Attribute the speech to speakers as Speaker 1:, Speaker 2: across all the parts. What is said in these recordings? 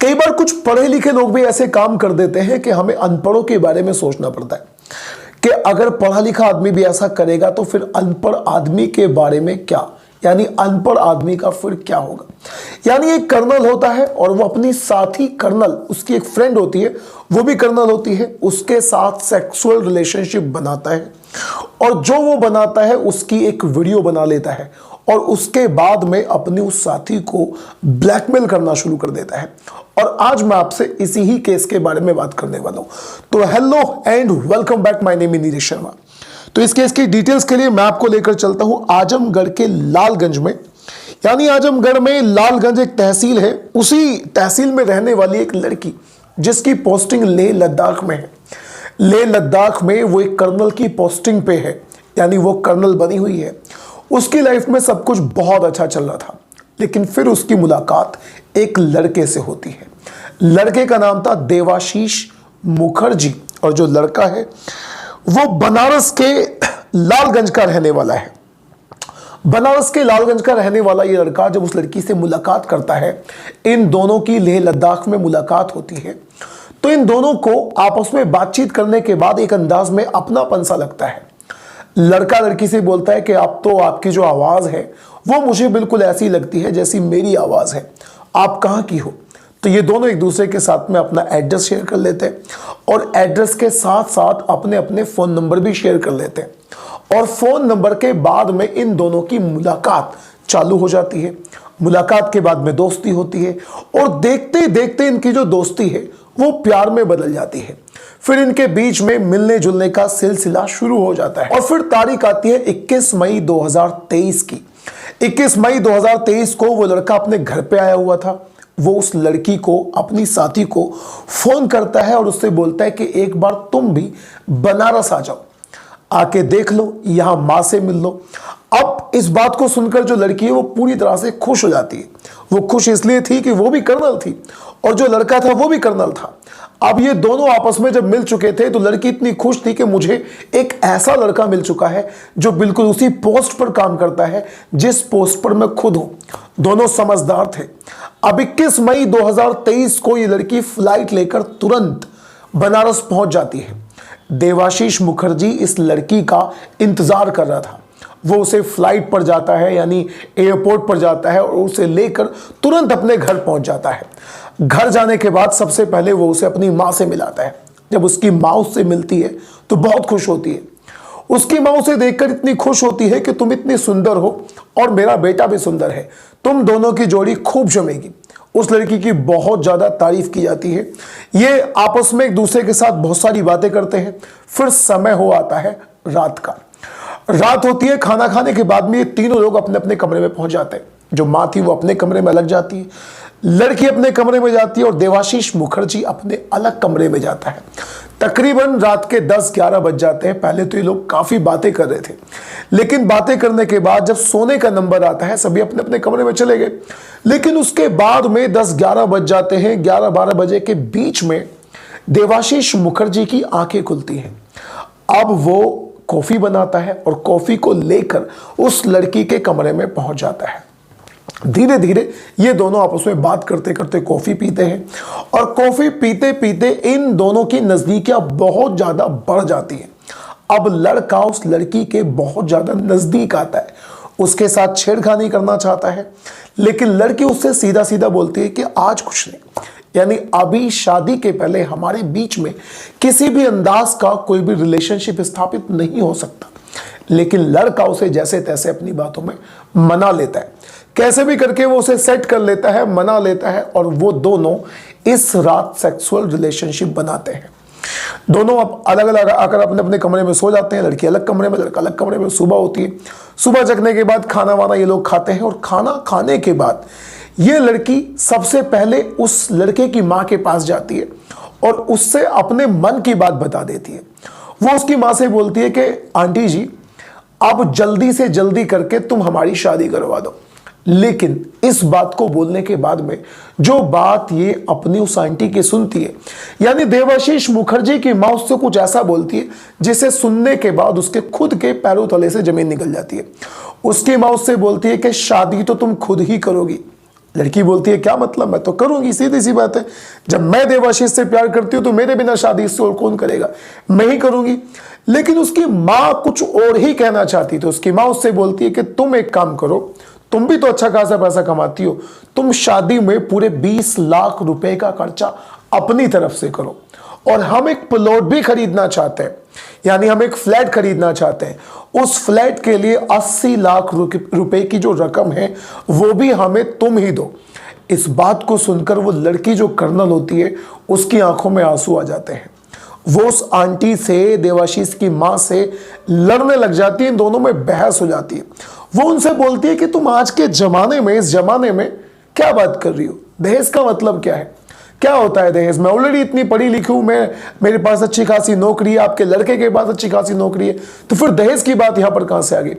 Speaker 1: कई बार कुछ पढ़े लिखे लोग भी ऐसे काम कर देते हैं कि हमें अनपढ़ों के बारे में सोचना पड़ता है कि अगर पढ़ा लिखा आदमी भी ऐसा करेगा तो फिर अनपढ़ आदमी के बारे में क्या, यानी अनपढ़ आदमी का फिर क्या होगा। यानी एक कर्नल होता है और वो अपनी साथी कर्नल, उसकी एक फ्रेंड होती है, वो भी कर्नल होती है, उसके साथ सेक्सुअल रिलेशनशिप बनाता है और जो वो बनाता है उसकी एक वीडियो बना लेता है और उसके बाद में अपनी उस साथी को ब्लैकमेल करना शुरू कर देता है। और आज मैं आपसे इसी ही केस के बारे में बात करने वाला हूं। तो hello and welcome back, my name is Neeraj Sharma. तो इस केस की डिटेल्स के लिए मैं आपको लेकर चलता हूं आजमगढ़ के लालगंज में। यानी आजमगढ़ में लालगंज एक तहसील है, उसी तहसील में रहने वाली एक लड़की जिसकी पोस्टिंग लेह लद्दाख में है। लेह लद्दाख में वो एक कर्नल की पोस्टिंग पे है, यानी वो कर्नल बनी हुई है। उसकी लाइफ में सब कुछ बहुत अच्छा चल रहा था, लेकिन फिर उसकी मुलाकात एक लड़के से होती है। लड़के का नाम था देवाशीष मुखर्जी और जो लड़का है वो बनारस के लालगंज का रहने वाला है। बनारस के लालगंज का रहने वाला ये लड़का जब उस लड़की से मुलाकात करता है, इन दोनों की लेह लद्दाख में मुलाकात होती है, तो इन दोनों को आपस में बातचीत करने के बाद एक अंदाज में अपनापन सा लगता है। लड़का लड़की से बोलता है कि आप तो, आपकी जो आवाज़ है वो मुझे बिल्कुल ऐसी लगती है जैसी मेरी आवाज़ है, आप कहाँ की हो। तो ये दोनों एक दूसरे के साथ में अपना एड्रेस शेयर कर लेते हैं और एड्रेस के साथ साथ अपने अपने फ़ोन नंबर भी शेयर कर लेते हैं और फ़ोन नंबर के बाद में इन दोनों की मुलाकात चालू हो जाती है। मुलाकात के बाद में दोस्ती होती है और देखते देखते इनकी जो दोस्ती है वो प्यार में बदल जाती है। फिर इनके बीच में मिलने जुलने का सिलसिला शुरू हो जाता है और फिर तारीख आती है 21 मई 2023 की। 21 मई 2023 को वो लड़का अपने घर पे आया हुआ था। वो उस लड़की को, अपनी साथी को फोन करता है और उससे बोलता है कि एक बार तुम भी बनारस आ जाओ, आके देख लो, यहां मां से मिल लो। अब इस बात को सुनकर जो लड़की है वो पूरी तरह से खुश हो जाती है। वो खुश इसलिए थी कि वो भी कर्नल थी और जो लड़का था वो भी कर्नल था। अब ये दोनों आपस में जब मिल चुके थे तो लड़की इतनी खुश थी कि मुझे एक ऐसा लड़का मिल चुका है जो बिल्कुल उसी पोस्ट पर काम करता है जिस पोस्ट पर मैं खुद हूं। दोनों समझदार थे। अब 21 मई 2023 को ये लड़की फ्लाइट लेकर तुरंत बनारस पहुंच जाती है। देवाशीष मुखर्जी इस लड़की का इंतजार कर रहा था। वो उसे फ्लाइट पर जाता है, यानी एयरपोर्ट पर जाता है और उसे लेकर तुरंत अपने घर पहुंच जाता है। घर जाने के बाद सबसे पहले वो उसे अपनी माँ से मिलाता है। जब उसकी माँ उससे मिलती है तो बहुत खुश होती है। उसकी माँ उसे देखकर इतनी खुश होती है कि तुम इतनी सुंदर हो और मेरा बेटा भी सुंदर है, तुम दोनों की जोड़ी खूब जमेगी। उस लड़की की बहुत ज़्यादा तारीफ की जाती है। ये आपस में एक दूसरे के साथ बहुत सारी बातें करते हैं। फिर समय हो आता है रात का। रात होती है, खाना खाने के बाद में ये तीनों लोग अपने अपने कमरे में पहुंच जाते हैं। जो माँ थी वो अपने कमरे में अलग जाती है, लड़की अपने कमरे में जाती है और देवाशीष मुखर्जी अपने अलग कमरे में जाता है। तकरीबन रात के 10-11 बज जाते हैं। पहले तो ये लोग काफ़ी बातें कर रहे थे, लेकिन बातें करने के बाद जब सोने का नंबर आता है सभी अपने अपने कमरे में चले गए। लेकिन उसके बाद में 10-11 बज जाते हैं। 11-12 बजे के बीच में देवाशीष मुखर्जी की आंखें खुलती हैं। अब वो कॉफ़ी बनाता है और कॉफ़ी को लेकर उस लड़की के कमरे में पहुंच जाता है। धीरे धीरे ये दोनों आपस में बात करते करते कॉफ़ी पीते हैं और कॉफ़ी पीते पीते इन दोनों की नज़दीकियाँ बहुत ज़्यादा बढ़ जाती हैं। अब लड़का उस लड़की के बहुत ज़्यादा नज़दीक आता है, उसके साथ छेड़खानी करना चाहता है, लेकिन लड़की उससे सीधा सीधा बोलती है कि आज कुछ नहीं, यानी अभी शादी के पहले हमारे बीच में किसी भी अंदाज का कोई भी रिलेशनशिप स्थापित नहीं हो सकता। लेकिन लड़का उसे जैसे तैसे अपनी बातों में मना लेता है। कैसे भी करके वो उसे सेट कर लेता है, मना लेता है और वो दोनों इस रात सेक्सुअल रिलेशनशिप बनाते हैं। दोनों अब अलग अलग आकर अपने अपने कमरे में सो जाते हैं। लड़की अलग कमरे में, लड़का अलग कमरे में। सुबह होती है। सुबह जगने के बाद खाना वाना ये लोग खाते हैं और खाना खाने के बाद ये लड़की सबसे पहले उस लड़के की माँ के पास जाती है और उससे अपने मन की बात बता देती है। वो उसकी माँ से बोलती है कि आंटी जी, अब जल्दी से जल्दी करके तुम हमारी शादी करवा दो। लेकिन इस बात को बोलने के बाद में जो बात ये अपनी उस आंटी की सुनती है, यानी देवाशीष मुखर्जी की माँ उससे कुछ ऐसा बोलती है जिसे सुनने के बाद उसके खुद के पैरों तले से जमीन निकल जाती है। उसकी माँ उससे बोलती है कि शादी तो तुम खुद ही करोगी, लड़की बोलती है क्या मतलब, मैं तो करूंगी, सीधी सी बात है। जब मैं देवाशीष से प्यार करती हूं तो मेरे बिना शादी इससे और कौन करेगा, मैं ही करूंगी। लेकिन उसकी मां कुछ और ही कहना चाहती, तो उसकी मां उससे बोलती है कि तुम एक काम करो, तुम भी तो अच्छा खासा पैसा कमाती हो, तुम शादी में पूरे 20 लाख रुपए का खर्चा अपनी तरफ से करो, और हम एक प्लॉट भी खरीदना चाहते हैं, यानी हम एक फ्लैट खरीदना चाहते हैं। उस फ्लैट के लिए 80 लाख रुपए की जो रकम है वो भी हमें तुम ही दो। इस बात को सुनकर वो लड़की जो कर्नल होती है उसकी आंखों में आंसू आ जाते हैं। वो उस आंटी से, देवाशीष की मां से लड़ने लग जाती है, इन दोनों में बहस हो जाती है। वो उनसे बोलती है कि तुम आज के जमाने में, इस जमाने में क्या बात कर रही हो, दहेज का मतलब क्या है, क्या होता है दहेज, मैं ऑलरेडी इतनी पढ़ी लिखी हूं, मैं, मेरे पास अच्छी खासी नौकरी है, आपके लड़के के पास अच्छी खासी नौकरी है, तो फिर दहेज की बात यहां पर कहां से आ गई।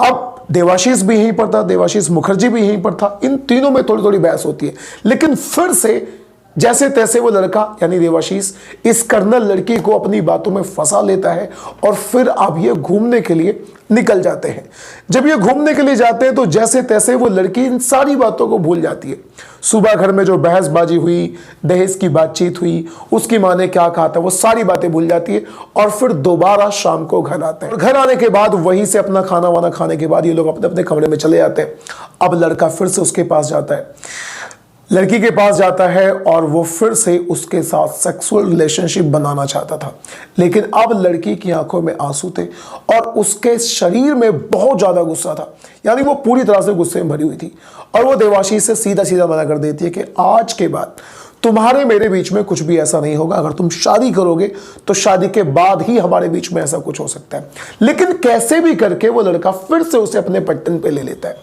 Speaker 1: अब देवाशीष भी यहीं पर था, देवाशीष मुखर्जी भी यहीं पर था, इन तीनों में थोड़ी थोड़ी बहस होती है। लेकिन फिर से जैसे तैसे वो लड़का यानी देवाशीष इस कर्नल लड़की को अपनी बातों में फंसा लेता है, और फिर अब ये घूमने के लिए निकल जाते हैं। जब ये घूमने के लिए जाते हैं तो जैसे तैसे वो लड़की इन सारी बातों को भूल जाती है। सुबह घर में जो बहसबाजी हुई, दहेज की बातचीत हुई, उसकी माँ ने क्या कहा था, वो सारी बातें भूल जाती है, और फिर दोबारा शाम को घर आते हैं। घर आने के बाद वहीं से अपना खाना वाना खाने के बाद ये लोग अपने अपने कमरे में चले जाते हैं। अब लड़का फिर से उसके पास जाता है, लड़की के पास जाता है, और वो फिर से उसके साथ सेक्सुअल रिलेशनशिप बनाना चाहता था। लेकिन अब लड़की की आंखों में आंसू थे और उसके शरीर में बहुत ज्यादा गुस्सा था, यानी वो पूरी तरह से गुस्से में भरी हुई थी। और वो देवाशीष से सीधा सीधा मना कर देती है कि आज के बाद तुम्हारे मेरे बीच में कुछ भी ऐसा नहीं होगा, अगर तुम शादी करोगे तो शादी के बाद ही हमारे बीच में ऐसा कुछ हो सकता है। लेकिन कैसे भी करके वो लड़का फिर से उसे अपने पट्टन पे ले लेता है,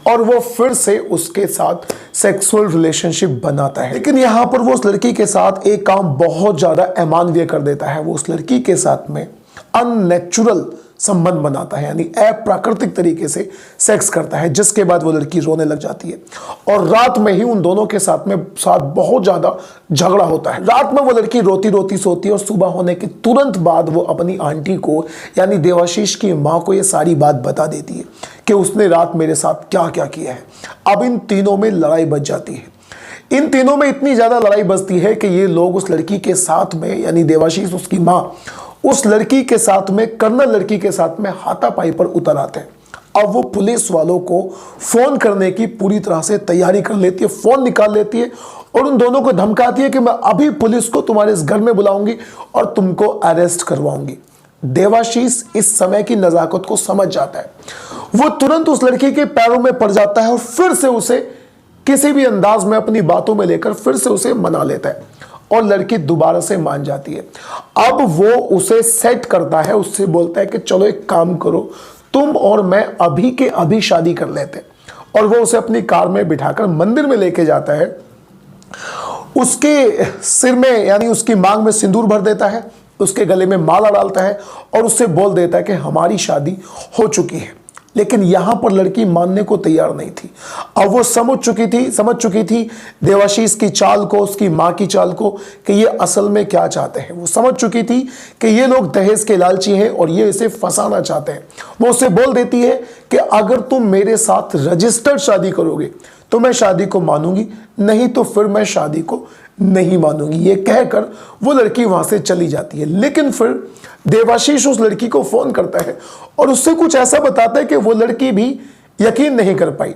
Speaker 1: और वो फिर से उसके साथ सेक्सुअल रिलेशनशिप बनाता है। लेकिन यहां पर वो उस लड़की के साथ एक काम बहुत ज्यादा अमानवीय कर देता है। वो उस लड़की के साथ में अननेचुरल संबंध बनाता है, यानी अप्राकृतिक तरीके से सेक्स करता है, जिसके बाद वो लड़की रोने लग जाती है। और रात में ही उन दोनों के साथ बहुत ज्यादा झगड़ा होता है। रात में वो लड़की रोती रोती सोती है, और सुबह होने के तुरंत बाद वो अपनी आंटी को, यानी देवाशीष की मां को, ये सारी बात बता देती है कि उसने रात मेरे साथ क्या क्या किया है। अब इन तीनों में लड़ाई बच जाती है। इन तीनों में इतनी ज्यादा लड़ाई बचती है कि ये लोग उस लड़की के साथ में, यानी देवाशीष, उसकी मां, उस लड़की के साथ में, कर्नल लड़की के साथ में हाथापाई पर उतर आते हैं। अब वो पुलिस वालों को फोन करने की पूरी तरह से तैयारी कर लेती है, फोन निकाल लेती है, और उन दोनों को धमकाती है कि मैं अभी पुलिस को तुम्हारे इस घर में बुलाऊंगी और तुमको अरेस्ट करवाऊंगी। देवाशीष इस समय की नजाकत को समझ जाता है। वो तुरंत उस लड़की के पैरों में पड़ जाता है, और फिर से उसे किसी भी अंदाज में अपनी बातों में लेकर फिर से उसे मना लेता है, और लड़की दोबारा से मान जाती है। अब वो उसे सेट करता है, उससे बोलता है कि चलो एक काम करो, तुम और मैं अभी के अभी शादी कर लेते हैं। और वो उसे अपनी कार में बिठाकर मंदिर में लेके जाता है, उसके सिर में, यानी उसकी मांग में सिंदूर भर देता है, उसके गले में माला डालता है, और उससे बोल देता है कि हमारी शादी हो चुकी है। लेकिन यहां पर लड़की मानने को तैयार नहीं थी। अब वो समझ चुकी थी देवाशीष की चाल को, उसकी मां की चाल को, कि ये असल में क्या चाहते हैं। वो समझ चुकी थी कि ये लोग दहेज के लालची हैं और ये इसे फंसाना चाहते हैं। वो उसे बोल देती है कि अगर तुम मेरे साथ रजिस्टर्ड शादी करोगे तो मैं शादी को मानूंगी, नहीं तो फिर मैं शादी को नहीं मानूंगी। ये कहकर वो लड़की वहां से चली जाती है। लेकिन फिर देवाशीष उस लड़की को फोन करता है और उससे कुछ ऐसा बताता है कि वो लड़की भी यकीन नहीं कर पाई।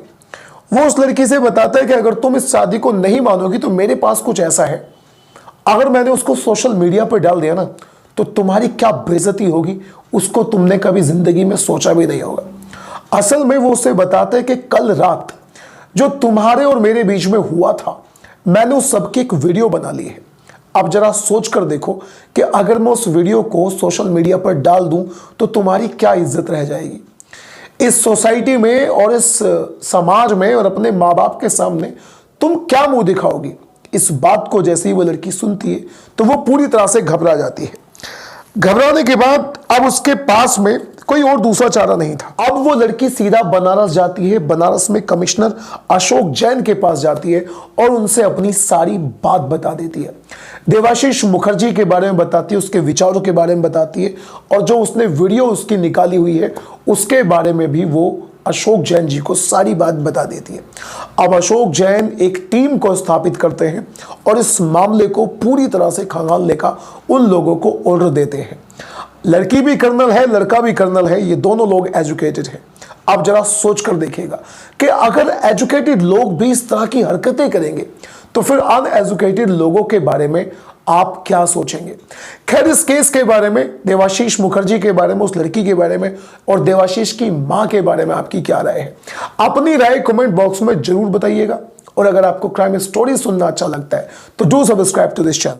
Speaker 1: वो उस लड़की से बताता है कि अगर तुम इस शादी को नहीं मानोगी तो मेरे पास कुछ ऐसा है, अगर मैंने उसको सोशल मीडिया पर डाल दिया ना तो तुम्हारी क्या बेइज्जती होगी, उसको तुमने कभी जिंदगी में सोचा भी नहीं होगा। असल में वो उसे बताता है कि कल रात जो तुम्हारे और मेरे बीच में हुआ था, मैंने उस सबकी एक वीडियो बना ली है। अब जरा सोच कर देखो कि अगर मैं उस वीडियो को सोशल मीडिया पर डाल दूं तो तुम्हारी क्या इज्जत रह जाएगी इस सोसाइटी में और इस समाज में, और अपने माँ बाप के सामने तुम क्या मुंह दिखाओगी। इस बात को जैसे ही वो लड़की सुनती है तो वो पूरी तरह से घबरा जाती है। घबराने के बाद अब उसके पास में कोई और दूसरा चारा नहीं था। अब वो लड़की सीधा बनारस जाती है। बनारस में कमिश्नर अशोक जैन के पास जाती है और उनसे अपनी सारी बात बता देती है। देवाशीष मुखर्जी के बारे में बताती है, उसके विचारों के बारे में बताती है, और जो उसने वीडियो उसकी निकाली हुई है उसके बारे में भी वो अशोक जैन जी को सारी बात बता देती है। अब अशोक जैन एक टीम को स्थापित करते हैं और इस मामले को पूरी तरह से खंगालने का उन लोगों को ऑर्डर देते हैं। लड़की भी कर्नल है, लड़का भी कर्नल है, ये दोनों लोग एजुकेटेड हैं। आप जरा सोच कर देखिएगा कि अगर एजुकेटेड लोग भी इस तरह की हरकतें करेंगे तो फिर अनएजुकेटेड लोगों के बारे में आप क्या सोचेंगे। खैर, इस केस के बारे में, देवाशीष मुखर्जी के बारे में, उस लड़की के बारे में और देवाशीष की मां के बारे में आपकी क्या राय है? अपनी राय कमेंट बॉक्स में जरूर बताइएगा। और अगर आपको क्राइम स्टोरी सुनना अच्छा लगता है तो do subscribe to this channel.